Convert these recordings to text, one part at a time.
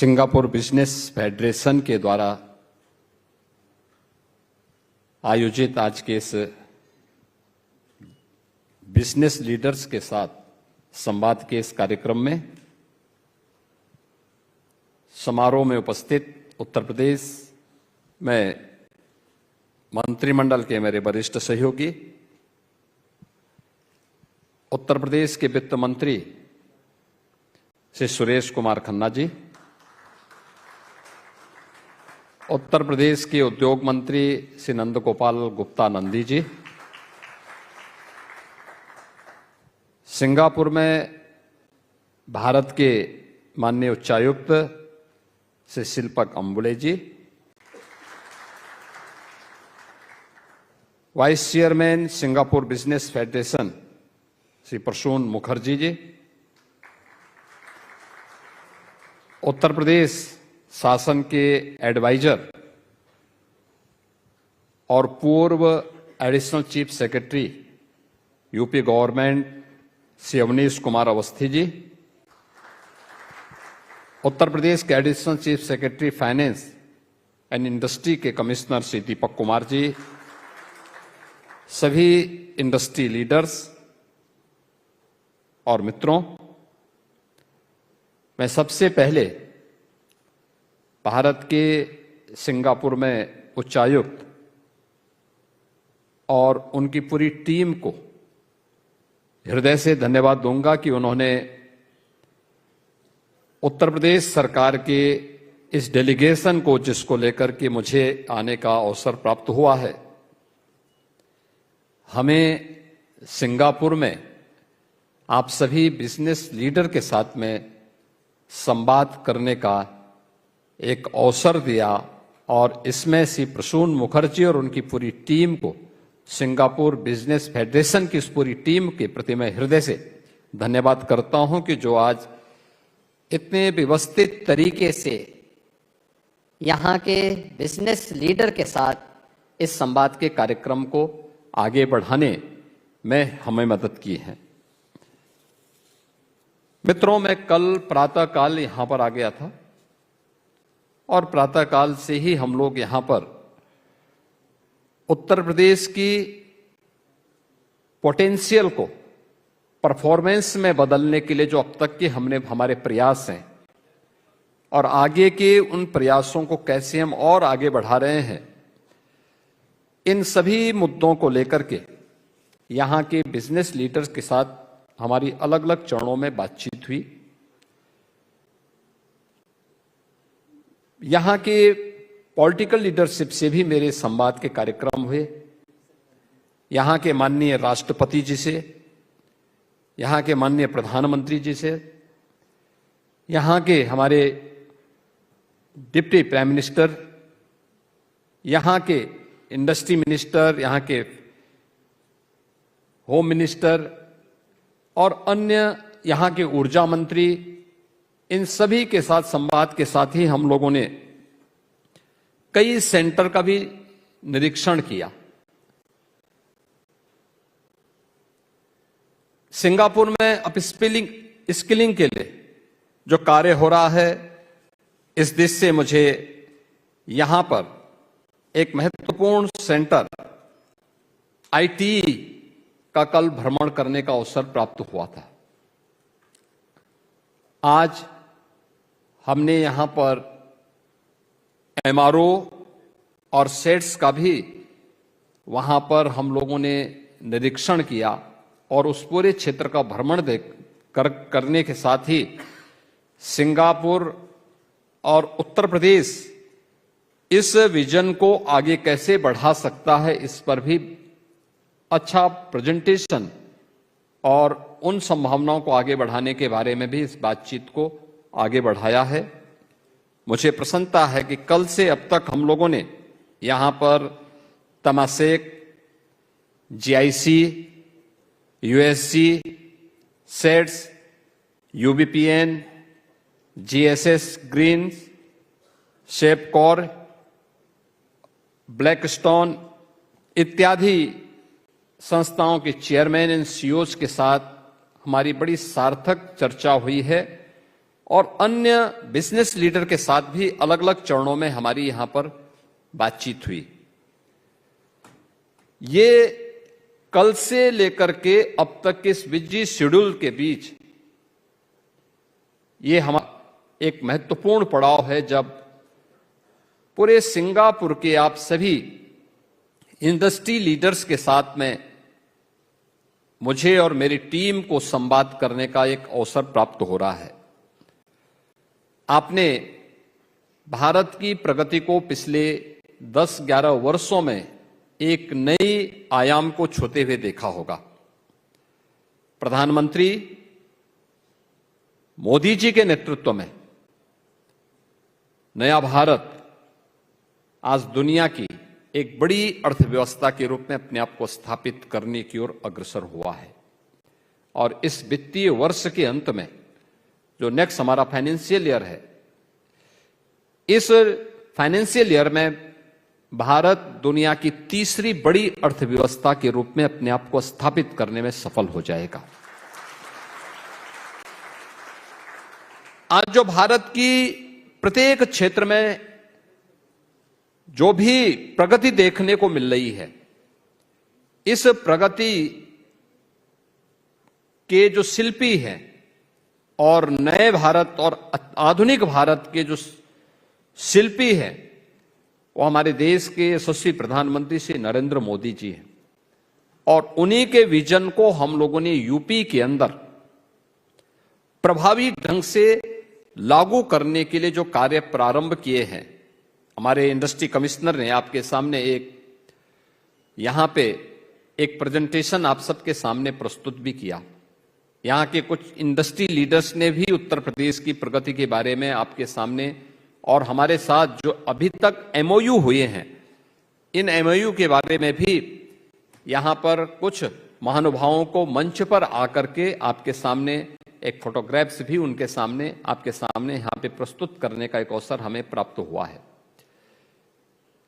Singapore business federation के द्वारा आयोजित आज के इस बिजनेस लीडर्स के साथ संवाद के इस कार्यक्रम में समारोह में उपस्थित उत्तर प्रदेश में मंत्रिमंडल के मेरे वरिष्ठ सहयोगी, उत्तर प्रदेश के वित्त मंत्री श्री सुरेश कुमार खन्ना जी, उत्तर प्रदेश के उद्योग मंत्री श्री नंद गोपाल गुप्ता नंदी जी, सिंगापुर में भारत के माननीय उच्चायुक्त Shri Shilpak Ambule ji, vice chairman Singapore business federation Shri Prasoon Mukherjee ji, Uttar Pradesh शासन के एडवाइजर और पूर्व additional chief secretary UP government Shri Awanish Kumar Awasthi ji, Uttar Pradesh के additional chief secretary finance and industry के कमिश्नर श्री दीपक कुमार जी, सभी इंडस्ट्री लीडर्स और मित्रों, मैं सबसे पहले भारत के सिंगापुर में उच्चायुक्त और उनकी पूरी टीम को हृदय से धन्यवाद दूंगा कि उन्होंने उत्तर प्रदेश सरकार के इस डेलीगेशन को, जिसको लेकर के मुझे आने का अवसर प्राप्त हुआ है, हमें सिंगापुर में आप सभी बिजनेस लीडर के साथ में संवाद करने का एक अवसर दिया और इसमें श्री प्रसून मुखर्जी और उनकी पूरी टीम को, सिंगापुर बिजनेस फेडरेशन की इस पूरी टीम के प्रति मैं हृदय से धन्यवाद करता हूं कि जो आज इतने व्यवस्थित तरीके से यहाँ के बिजनेस लीडर के साथ इस संवाद के कार्यक्रम को आगे बढ़ाने में हमें मदद की है। मित्रों, मैं कल प्रातःकाल यहां पर आ गया था और प्रातःकाल से ही हम लोग यहां पर उत्तर प्रदेश की पोटेंशियल को परफॉर्मेंस में बदलने के लिए जो अब तक के हमारे प्रयास हैं और आगे के उन प्रयासों को कैसे हम और आगे बढ़ा रहे हैं, इन सभी मुद्दों को लेकर के यहां के बिजनेस लीडर्स के साथ हमारी अलग अलग चरणों में बातचीत हुई। यहां के पॉलिटिकल लीडरशिप से भी मेरे संवाद के कार्यक्रम हुए। यहां के माननीय राष्ट्रपति जी से, यहां के माननीय प्रधानमंत्री जी से, यहां के हमारे डिप्टी प्राइम मिनिस्टर, यहां के इंडस्ट्री मिनिस्टर, यहां के होम मिनिस्टर और अन्य यहां के ऊर्जा मंत्री, इन सभी के साथ संवाद के साथ ही हम लोगों ने कई सेंटर का भी निरीक्षण किया। सिंगापुर में स्किलिंग के लिए जो कार्य हो रहा है, इस दृष्टि से मुझे यहां पर एक महत्वपूर्ण सेंटर आईटी का कल भ्रमण करने का अवसर प्राप्त हुआ था। आज हमने यहां पर एमआरओ और सेट्स का भी वहां पर हम लोगों ने निरीक्षण किया और उस पूरे क्षेत्र का भ्रमण करने के साथ ही सिंगापुर और उत्तर प्रदेश इस विजन को आगे कैसे बढ़ा सकता है, इस पर भी अच्छा प्रेजेंटेशन और उन संभावनाओं को आगे बढ़ाने के बारे में भी इस बातचीत को आगे बढ़ाया है। मुझे प्रसन्नता है कि कल से अब तक हम लोगों ने यहां पर तमासेक, जीआईसी, यूएससी, सेट्स, यूबीपीएन, जीएसएस ग्रीन, शेपकॉर, ब्लैकस्टोन इत्यादि संस्थाओं के चेयरमैन एंड सीईओज के साथ हमारी बड़ी सार्थक चर्चा हुई है और अन्य बिजनेस लीडर के साथ भी अलग अलग चरणों में हमारी यहां पर बातचीत हुई। ये कल से लेकर के अब तक के इस बिजी शेड्यूल के बीच ये हमारा एक महत्वपूर्ण पड़ाव है, जब पूरे सिंगापुर के आप सभी इंडस्ट्री लीडर्स के साथ में मुझे और मेरी टीम को संवाद करने का एक अवसर प्राप्त हो रहा है। आपने भारत की प्रगति को पिछले 10-11 वर्षों में एक नई आयाम को छूते हुए देखा होगा। प्रधानमंत्री मोदी जी के नेतृत्व में नया भारत आज दुनिया की एक बड़ी अर्थव्यवस्था के रूप में अपने आप को स्थापित करने की ओर अग्रसर हुआ है। और इस वित्तीय वर्ष के अंत में जो नेक्स्ट हमारा फाइनेंशियल ईयर है, इस फाइनेंशियल ईयर में भारत दुनिया की तीसरी बड़ी अर्थव्यवस्था के रूप में अपने आप को स्थापित करने में सफल हो जाएगा। आज जो भारत की प्रत्येक क्षेत्र में जो भी प्रगति देखने को मिल रही है, इस प्रगति के जो शिल्पी हैं और नए भारत और आधुनिक भारत के जो शिल्पी हैं, वो हमारे देश के यशस्वी प्रधानमंत्री श्री नरेंद्र मोदी जी हैं। और उन्हीं के विजन को हम लोगों ने यूपी के अंदर प्रभावी ढंग से लागू करने के लिए जो कार्य प्रारंभ किए हैं, हमारे इंडस्ट्री कमिश्नर ने आपके सामने यहां पे एक प्रेजेंटेशन आप सबके सामने प्रस्तुत भी किया। यहां के कुछ इंडस्ट्री लीडर्स ने भी उत्तर प्रदेश की प्रगति के बारे में आपके सामने और हमारे साथ जो अभी तक एमओयू हुए हैं, इन एमओयू के बारे में भी यहां पर कुछ महानुभावों को मंच पर आकर के आपके सामने एक फोटोग्राफ्स भी उनके सामने आपके सामने यहां पे प्रस्तुत करने का एक अवसर हमें प्राप्त हुआ है।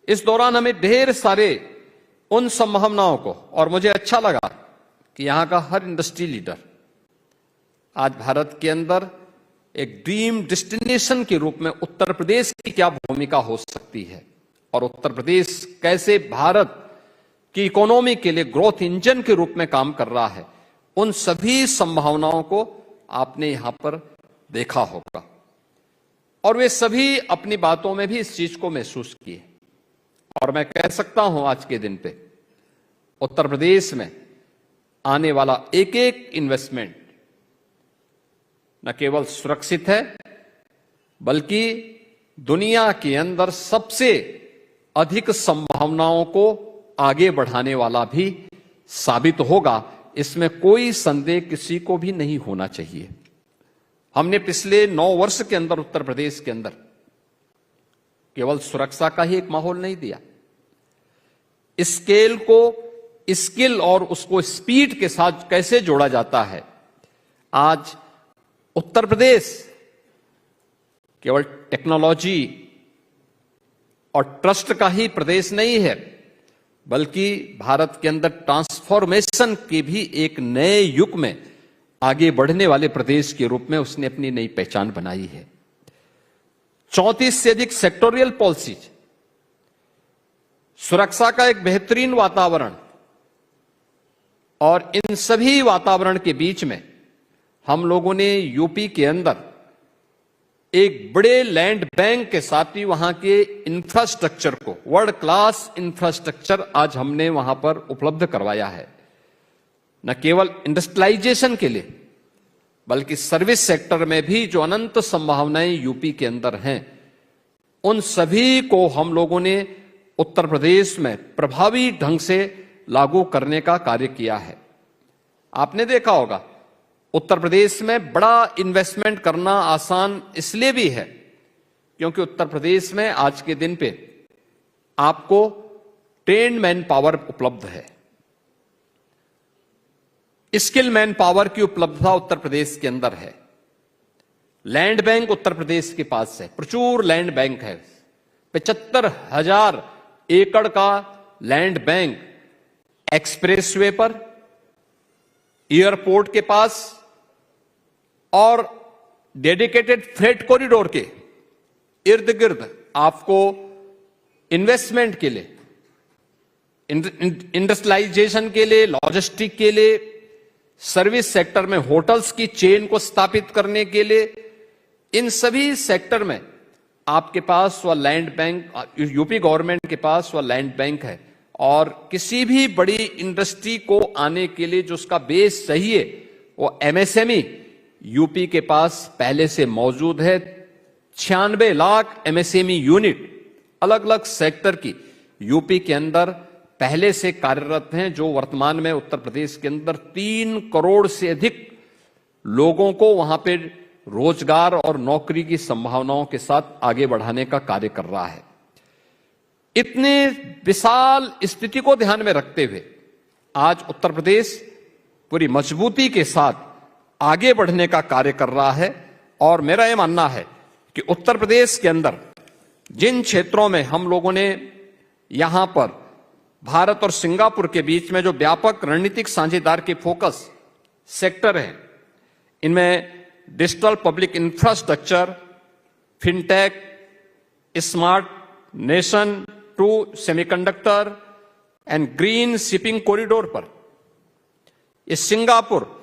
इस दौरान हमें ढेर सारे उन संभावनाओं को, और मुझे अच्छा लगा कि यहां का हर इंडस्ट्री लीडर आज भारत के अंदर एक ड्रीम डेस्टिनेशन के रूप में उत्तर प्रदेश की क्या भूमिका हो सकती है और उत्तर प्रदेश कैसे भारत की इकोनॉमी के लिए ग्रोथ इंजन के रूप में काम कर रहा है, उन सभी संभावनाओं को आपने यहां पर देखा होगा। और वे सभी अपनी बातों में भी इस चीज को महसूस किए। और मैं कह सकता हूं आज के दिन पे उत्तर प्रदेश में आने वाला एक एक इन्वेस्टमेंट न केवल सुरक्षित है, बल्कि दुनिया के अंदर सबसे अधिक संभावनाओं को आगे बढ़ाने वाला भी साबित होगा। इसमें कोई संदेह किसी को भी नहीं होना चाहिए। हमने पिछले 9 वर्ष के अंदर उत्तर प्रदेश के अंदर केवल सुरक्षा का ही एक माहौल नहीं दिया, स्केल को स्किल और उसको स्पीड के साथ कैसे जोड़ा जाता है। आज उत्तर प्रदेश केवल टेक्नोलॉजी और ट्रस्ट का ही प्रदेश नहीं है, बल्कि भारत के अंदर ट्रांसफॉर्मेशन के भी एक नए युग में आगे बढ़ने वाले प्रदेश के रूप में उसने अपनी नई पहचान बनाई है। 34 से अधिक सेक्टोरियल पॉलिसीज, सुरक्षा का एक बेहतरीन वातावरण, और इन सभी वातावरण के बीच में हम लोगों ने यूपी के अंदर एक बड़े लैंड बैंक के साथ ही वहां के इंफ्रास्ट्रक्चर को, वर्ल्ड क्लास इंफ्रास्ट्रक्चर आज हमने वहां पर उपलब्ध करवाया है। न केवल इंडस्ट्रियलाइजेशन के लिए, बल्कि सर्विस सेक्टर में भी जो अनंत संभावनाएं यूपी के अंदर हैं, उन सभी को हम लोगों ने उत्तर प्रदेश में प्रभावी ढंग से लागू करने का कार्य किया है। आपने देखा होगा उत्तर प्रदेश में बड़ा इन्वेस्टमेंट करना आसान इसलिए भी है क्योंकि उत्तर प्रदेश में आज के दिन पे आपको ट्रेन्ड मैन पावर उपलब्ध है, स्किल मैन पावर की उपलब्धता उत्तर प्रदेश के अंदर है। लैंड बैंक उत्तर प्रदेश के पास है, प्रचुर लैंड बैंक है, 75,000 एकड़ का लैंड बैंक एक्सप्रेसवे पर, एयरपोर्ट के पास और डेडिकेटेड फ्रेट कॉरिडोर के इर्द गिर्द आपको इन्वेस्टमेंट के लिए, इंडस्ट्रियलाइजेशन के लिए, लॉजिस्टिक के लिए, सर्विस सेक्टर में होटल्स की चेन को स्थापित करने के लिए, इन सभी सेक्टर में आपके पास वह लैंड बैंक, यूपी गवर्नमेंट के पास वह लैंड बैंक है। और किसी भी बड़ी इंडस्ट्री को आने के लिए जो उसका बेस चाहिए वो एमएसएमई यूपी के पास पहले से मौजूद है। 96 लाख एमएसएमई यूनिट अलग अलग सेक्टर की यूपी के अंदर पहले से कार्यरत हैं, जो वर्तमान में उत्तर प्रदेश के अंदर 3 करोड़ से अधिक लोगों को वहां पे रोजगार और नौकरी की संभावनाओं के साथ आगे बढ़ाने का कार्य कर रहा है। इतने विशाल स्थिति को ध्यान में रखते हुए आज उत्तर प्रदेश पूरी मजबूती के साथ आगे बढ़ने का कार्य कर रहा है। और मेरा यह मानना है कि उत्तर प्रदेश के अंदर जिन क्षेत्रों में हम लोगों ने यहां पर भारत और सिंगापुर के बीच में जो व्यापक रणनीतिक साझेदार के फोकस सेक्टर हैं, इनमें digital public infrastructure, fintech, smart nation to semiconductor and green shipping corridor पर ये सिंगापुर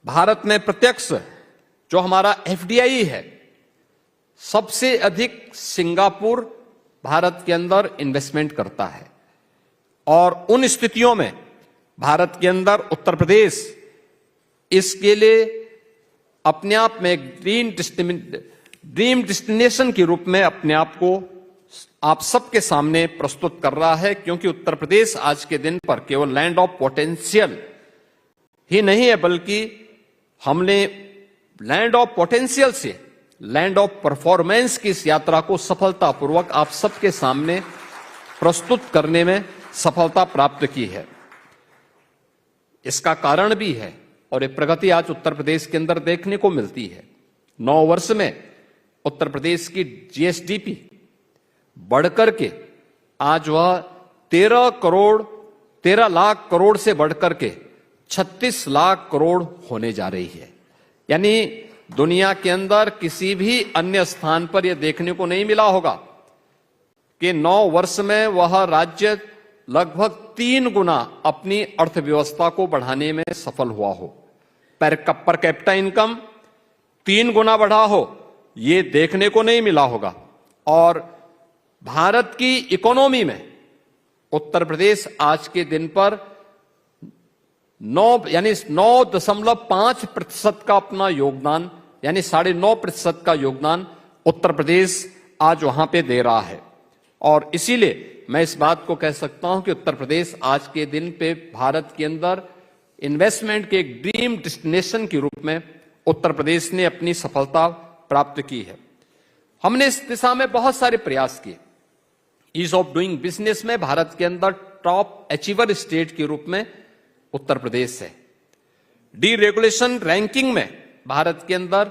भारत में प्रत्यक्ष जो हमारा एफडीआई है, सबसे अधिक सिंगापुर भारत के अंदर इन्वेस्टमेंट करता है। और उन स्थितियों में भारत के अंदर उत्तर प्रदेश इसके लिए अपने आप में एक ड्रीम डेस्टिनेशन के रूप में अपने आप को आप सबके सामने प्रस्तुत कर रहा है, क्योंकि उत्तर प्रदेश आज के दिन पर केवल लैंड ऑफ पोटेंशियल ही नहीं है, बल्कि हमने लैंड ऑफ पोटेंशियल से लैंड ऑफ परफॉर्मेंस की इस यात्रा को सफलतापूर्वक आप सबके सामने प्रस्तुत करने में सफलता प्राप्त की है। इसका कारण भी है और ये प्रगति आज उत्तर प्रदेश के अंदर देखने को मिलती है। 9 वर्ष में उत्तर प्रदेश की जीएसडीपी बढ़कर के आज वह 13 लाख करोड़ से बढ़कर के 36 लाख करोड़ होने जा रही है। यानी दुनिया के अंदर किसी भी अन्य स्थान पर यह देखने को नहीं मिला होगा कि 9 वर्ष में वह राज्य लगभग 3 गुना अपनी अर्थव्यवस्था को बढ़ाने में सफल हुआ हो। पर कैपिटा इनकम 3 गुना बढ़ा हो, यह देखने को नहीं मिला होगा। और भारत की इकोनॉमी में उत्तर प्रदेश आज के दिन पर 9.5% का अपना योगदान, यानी 9.5% का योगदान उत्तर प्रदेश आज वहां पे दे रहा है। और इसीलिए मैं इस बात को कह सकता हूं कि उत्तर प्रदेश आज के दिन पे भारत के अंदर इन्वेस्टमेंट के एक ड्रीम डेस्टिनेशन के रूप में उत्तर प्रदेश ने अपनी सफलता प्राप्त की है। हमने इस दिशा में बहुत सारे प्रयास किए। ईज ऑफ डूइंग बिजनेस में भारत के अंदर टॉप अचीवर स्टेट के रूप में उत्तर प्रदेश है। डीरेगुलेशन रैंकिंग में भारत के अंदर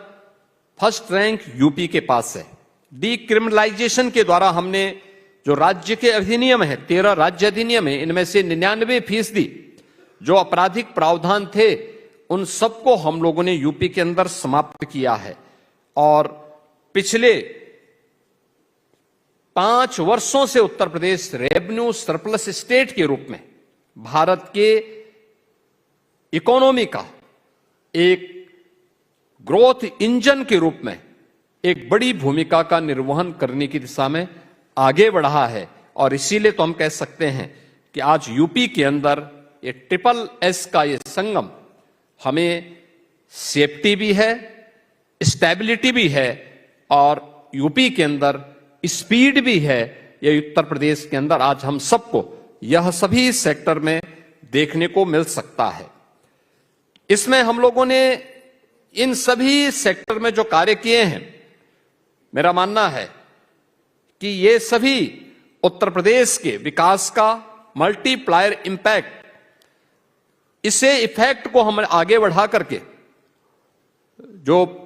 फर्स्ट रैंक यूपी के पास है। डीक्रिमिनलाइजेशन के द्वारा हमने जो राज्य के अधिनियम है, 13 राज्य अधिनियम है, इनमें से 99% जो आपराधिक प्रावधान थे उन सबको हम लोगों ने यूपी के अंदर समाप्त किया है। और पिछले 5 वर्षों से Uttar Pradesh revenue surplus state के रूप में भारत के इकोनॉमी का एक ग्रोथ इंजन के रूप में एक बड़ी भूमिका का निर्वहन करने की दिशा में आगे बढ़ा है। और इसीलिए तो हम कह सकते हैं कि आज यूपी के अंदर ये SSS का ये संगम हमें सेफ्टी भी है, स्टेबिलिटी भी है और यूपी के अंदर स्पीड भी है। ये उत्तर प्रदेश के अंदर आज हम सबको यह सभी सेक्टर में देखने को मिल सकता है। इसमें हम लोगों ने इन सभी सेक्टर में जो कार्य किए हैं, मेरा मानना है कि ये सभी उत्तर प्रदेश के विकास का मल्टीप्लायर इंपैक्ट, इसे इफेक्ट को हम आगे बढ़ा करके जो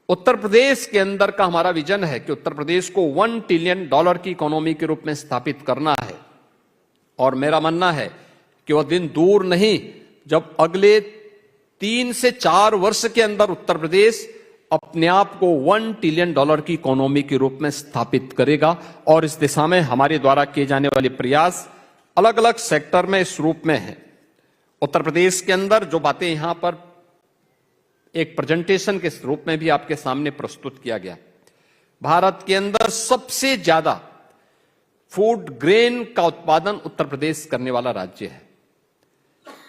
उत्तर प्रदेश के अंदर का हमारा विजन है कि उत्तर प्रदेश को $1 ट्रिलियन की इकोनॉमी के रूप में स्थापित करना है। और मेरा मानना है कि वह दिन दूर नहीं जब अगले 3 से 4 वर्ष के अंदर उत्तर प्रदेश अपने आप को $1 ट्रिलियन की इकोनॉमी के रूप में स्थापित करेगा। और इस दिशा में हमारे द्वारा किए जाने वाले प्रयास अलग अलग सेक्टर में इस रूप में है। उत्तर प्रदेश के अंदर जो बातें यहां पर एक प्रेजेंटेशन के रूप में भी आपके सामने प्रस्तुत किया गया, भारत के अंदर सबसे ज्यादा फूड ग्रेन का उत्पादन उत्तर प्रदेश करने वाला राज्य है।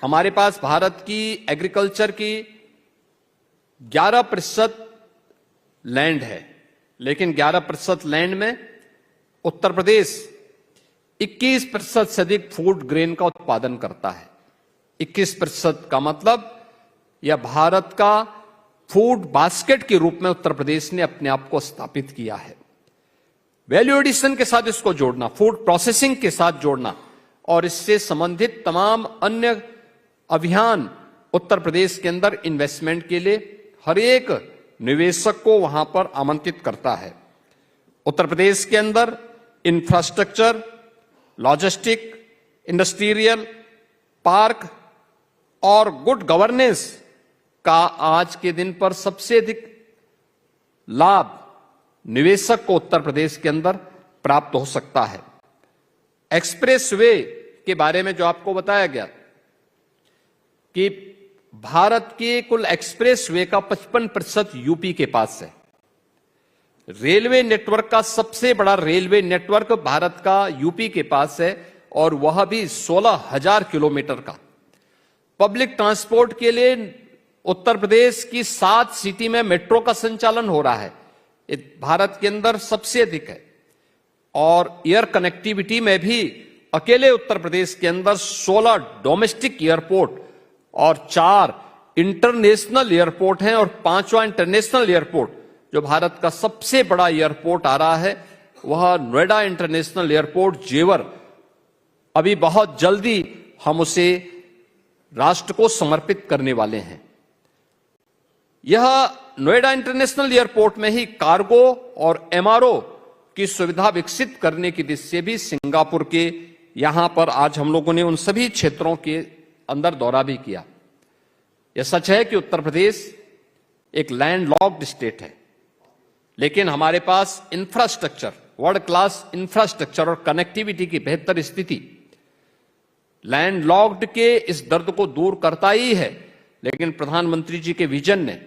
हमारे पास भारत की एग्रीकल्चर की 11% लैंड है, लेकिन 11% लैंड में उत्तर प्रदेश 21% से अधिक फूड ग्रेन का उत्पादन करता है। 21% का मतलब यह भारत का फूड बास्केट के रूप में उत्तर प्रदेश ने अपने आप को स्थापित किया है। वैल्यू एडिशन के साथ इसको जोड़ना, फूड प्रोसेसिंग के साथ जोड़ना और इससे संबंधित तमाम अन्य अभियान उत्तर प्रदेश के अंदर इन्वेस्टमेंट के लिए हर एक निवेशक को वहां पर आमंत्रित करता है। उत्तर प्रदेश के अंदर इंफ्रास्ट्रक्चर, लॉजिस्टिक, इंडस्ट्रियल पार्क और गुड गवर्नेंस का आज के दिन पर सबसे अधिक लाभ निवेशक को उत्तर प्रदेश के अंदर प्राप्त हो सकता है। एक्सप्रेस वे के बारे में जो आपको बताया गया कि भारत के कुल एक्सप्रेस वे का 55% यूपी के पास है। रेलवे नेटवर्क का सबसे बड़ा रेलवे नेटवर्क भारत का यूपी के पास है और वह भी 16,000 किलोमीटर का। पब्लिक ट्रांसपोर्ट के लिए उत्तर प्रदेश की 7 सिटी में मेट्रो का संचालन हो रहा है, भारत के अंदर सबसे अधिक है। और एयर कनेक्टिविटी में भी अकेले उत्तर प्रदेश के अंदर 16 डोमेस्टिक एयरपोर्ट और 4 इंटरनेशनल एयरपोर्ट हैं और 5वां इंटरनेशनल एयरपोर्ट जो भारत का सबसे बड़ा एयरपोर्ट आ रहा है वह नोएडा इंटरनेशनल एयरपोर्ट जेवर। अभी बहुत जल्दी हम उसे राष्ट्र को समर्पित करने वाले हैं। यह नोएडा इंटरनेशनल एयरपोर्ट में ही कार्गो और एमआरओ की सुविधा विकसित करने की दिशा से भी सिंगापुर के यहां पर आज हम लोगों ने उन सभी क्षेत्रों के अंदर दौरा भी किया। यह सच है कि उत्तर प्रदेश एक लैंडलॉक्ड स्टेट है, लेकिन हमारे पास इंफ्रास्ट्रक्चर, वर्ल्ड क्लास इंफ्रास्ट्रक्चर और कनेक्टिविटी की बेहतर स्थिति लैंडलॉक्ड के इस दर्द को दूर करता ही है। लेकिन प्रधानमंत्री जी के विजन ने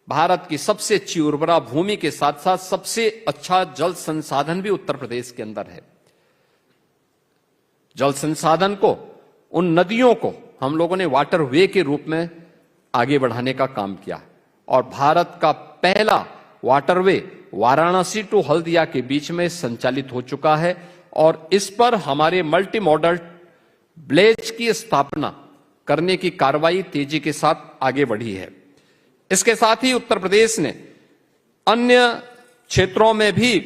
भारत की सबसे अच्छी उर्वरा भूमि के साथ साथ सबसे अच्छा जल संसाधन भी उत्तर प्रदेश के अंदर है। जल संसाधन को, उन नदियों को हम लोगों ने वाटर वे के रूप में आगे बढ़ाने का काम किया और भारत का पहला वाटरवे वाराणसी टू हल्दिया के बीच में संचालित हो चुका है और इस पर हमारे मल्टी मॉडल ब्लेज की स्थापना करने की कार्रवाई तेजी के साथ आगे बढ़ी है। इसके साथ ही उत्तर प्रदेश ने अन्य क्षेत्रों में भी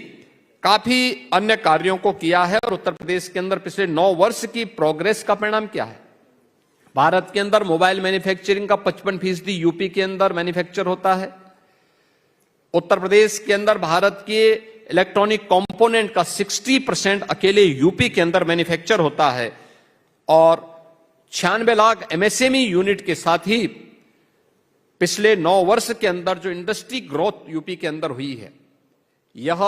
काफी अन्य कार्यों को किया है और उत्तर प्रदेश के अंदर पिछले 9 वर्ष की प्रोग्रेस का परिणाम क्या है। भारत के अंदर मोबाइल मैन्युफैक्चरिंग का 55% यूपी के अंदर मैन्युफैक्चर होता है। उत्तर प्रदेश के अंदर भारत के इलेक्ट्रॉनिक कंपोनेंट का 60% अकेले यूपी के अंदर मैन्युफैक्चर होता है और 96 लाख एमएसएमई यूनिट के साथ ही पिछले 9 वर्ष के अंदर जो इंडस्ट्री ग्रोथ यूपी के अंदर हुई है यह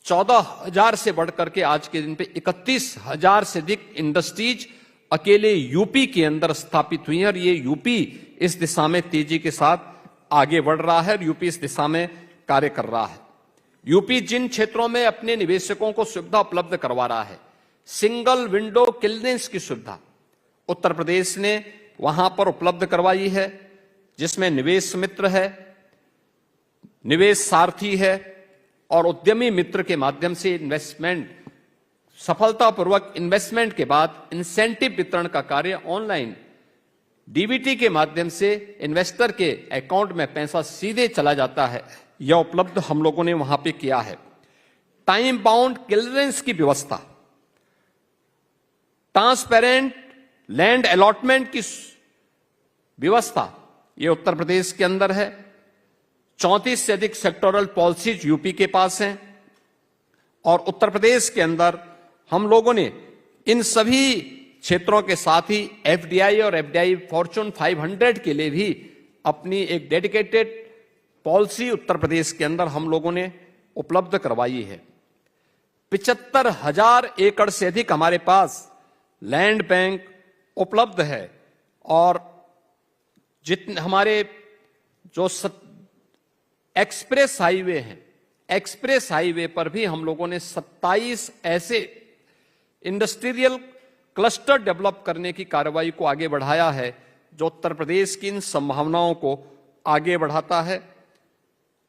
14,000 से बढ़कर के आज के दिन पे 31,000 से अधिक इंडस्ट्रीज अकेले यूपी के अंदर स्थापित हुई है और ये यूपी इस दिशा में तेजी के साथ आगे बढ़ रहा है और यूपी इस दिशा में कार्य कर रहा है। यूपी जिन क्षेत्रों में अपने निवेशकों को सुविधा उपलब्ध करवा रहा है, सिंगल विंडो क्लियरेंस की सुविधा उत्तर प्रदेश ने वहां पर उपलब्ध करवाई है, जिसमें निवेश मित्र है, निवेश सारथी है और उद्यमी मित्र के माध्यम से इन्वेस्टमेंट सफलतापूर्वक इन्वेस्टमेंट के बाद इंसेंटिव वितरण का कार्य ऑनलाइन डीबीटी के माध्यम से इन्वेस्टर के अकाउंट में पैसा सीधे चला जाता है। यह उपलब्ध हम लोगों ने वहां पे किया है। टाइम बाउंड क्लियरेंस की व्यवस्था, ट्रांसपेरेंट लैंड अलॉटमेंट की व्यवस्था यह उत्तर प्रदेश के अंदर है। 34 से अधिक सेक्टोरल पॉलिसीज यूपी के पास हैं और उत्तर प्रदेश के अंदर हम लोगों ने इन सभी क्षेत्रों के साथ ही एफडीआई और एफडीआई फॉर्च्यून 500 के लिए भी अपनी एक डेडिकेटेड पॉलिसी उत्तर प्रदेश के अंदर हम लोगों ने उपलब्ध करवाई है। 75,000 एकड़ से अधिक हमारे पास लैंड बैंक उपलब्ध है और जितने हमारे जो एक्सप्रेस हाईवे हैं, एक्सप्रेस हाईवे पर भी हम लोगों ने 27 ऐसे इंडस्ट्रियल क्लस्टर डेवलप करने की कार्रवाई को आगे बढ़ाया है जो उत्तर प्रदेश की इन संभावनाओं को आगे बढ़ाता है।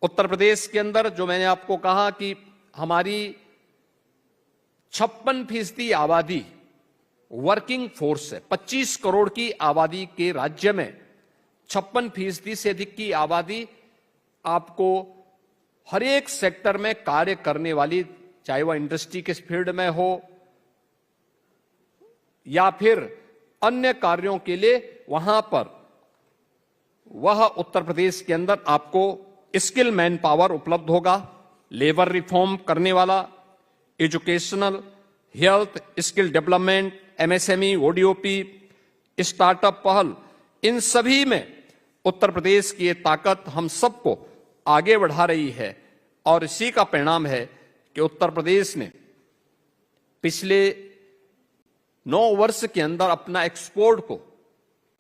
उत्तर प्रदेश के अंदर जो मैंने आपको कहा कि हमारी 56% आबादी वर्किंग फोर्स है। 25 करोड़ की आबादी के राज्य में 56% से अधिक की आबादी आपको हर एक सेक्टर में कार्य करने वाली, चाहे वह इंडस्ट्री के फील्ड में हो या फिर अन्य कार्यों के लिए, वहां पर वह उत्तर प्रदेश के अंदर आपको स्किल मैन पावर उपलब्ध होगा। लेबर रिफॉर्म करने वाला, educational, health, skill development, MSME, ODOP, startup पहल, इन सभी में उत्तर प्रदेश की ये ताकत हम सबको आगे बढ़ा रही है और इसी का परिणाम है कि उत्तर प्रदेश ने पिछले 9 वर्ष के अंदर अपना एक्सपोर्ट को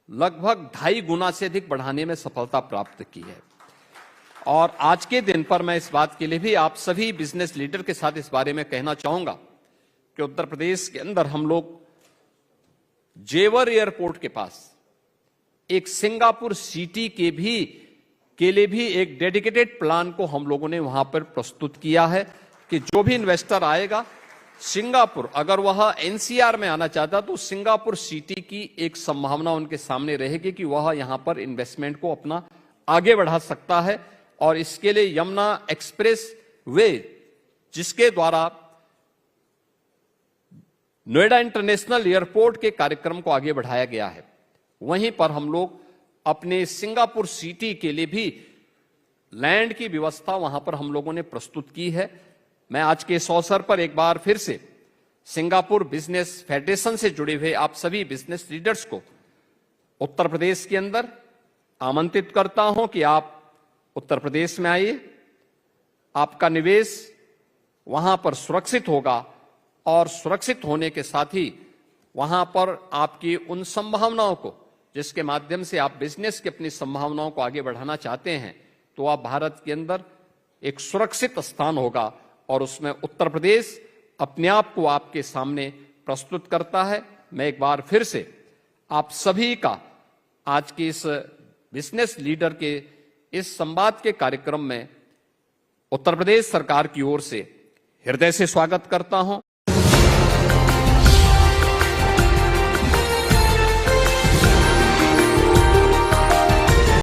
लगभग 2.5 गुना से अधिक बढ़ाने में सफलता प्राप्त की है। और आज के दिन पर मैं इस बात के लिए भी आप सभी बिजनेस लीडर के साथ इस बारे में कहना चाहूंगा कि उत्तर प्रदेश के अंदर हम लोग जेवर एयरपोर्ट के पास एक सिंगापुर सिटी के लिए भी एक डेडिकेटेड प्लान को हम लोगों ने वहां पर प्रस्तुत किया है कि जो भी इन्वेस्टर आएगा सिंगापुर, अगर वह एनसीआर में आना चाहता तो सिंगापुर सिटी की एक संभावना उनके सामने रहेगी कि वह यहां पर इन्वेस्टमेंट को अपना आगे बढ़ा सकता है। और इसके लिए यमुना एक्सप्रेस वे, जिसके द्वारा नोएडा इंटरनेशनल एयरपोर्ट के कार्यक्रम को आगे बढ़ाया गया है, वहीं पर हम लोग अपने सिंगापुर सिटी के लिए भी लैंड की व्यवस्था वहां पर हम लोगों ने प्रस्तुत की है। मैं आज के इस अवसर पर एक बार फिर से सिंगापुर बिजनेस फेडरेशन से जुड़े हुए आप सभी बिजनेस लीडर्स को उत्तर प्रदेश के अंदर आमंत्रित करता हूं कि आप उत्तर प्रदेश में आइए। आपका निवेश वहां पर सुरक्षित होगा और सुरक्षित होने के साथ ही वहां पर आपकी उन संभावनाओं को, जिसके माध्यम से आप बिजनेस की अपनी संभावनाओं को आगे बढ़ाना चाहते हैं, तो आप भारत के अंदर एक सुरक्षित स्थान होगा और उसमें उत्तर प्रदेश अपने आप को आपके सामने प्रस्तुत करता है। मैं एक बार फिर से आप सभी का आज के इस बिजनेस लीडर के इस संवाद के कार्यक्रम में उत्तर प्रदेश सरकार की ओर से हृदय से स्वागत करता हूं।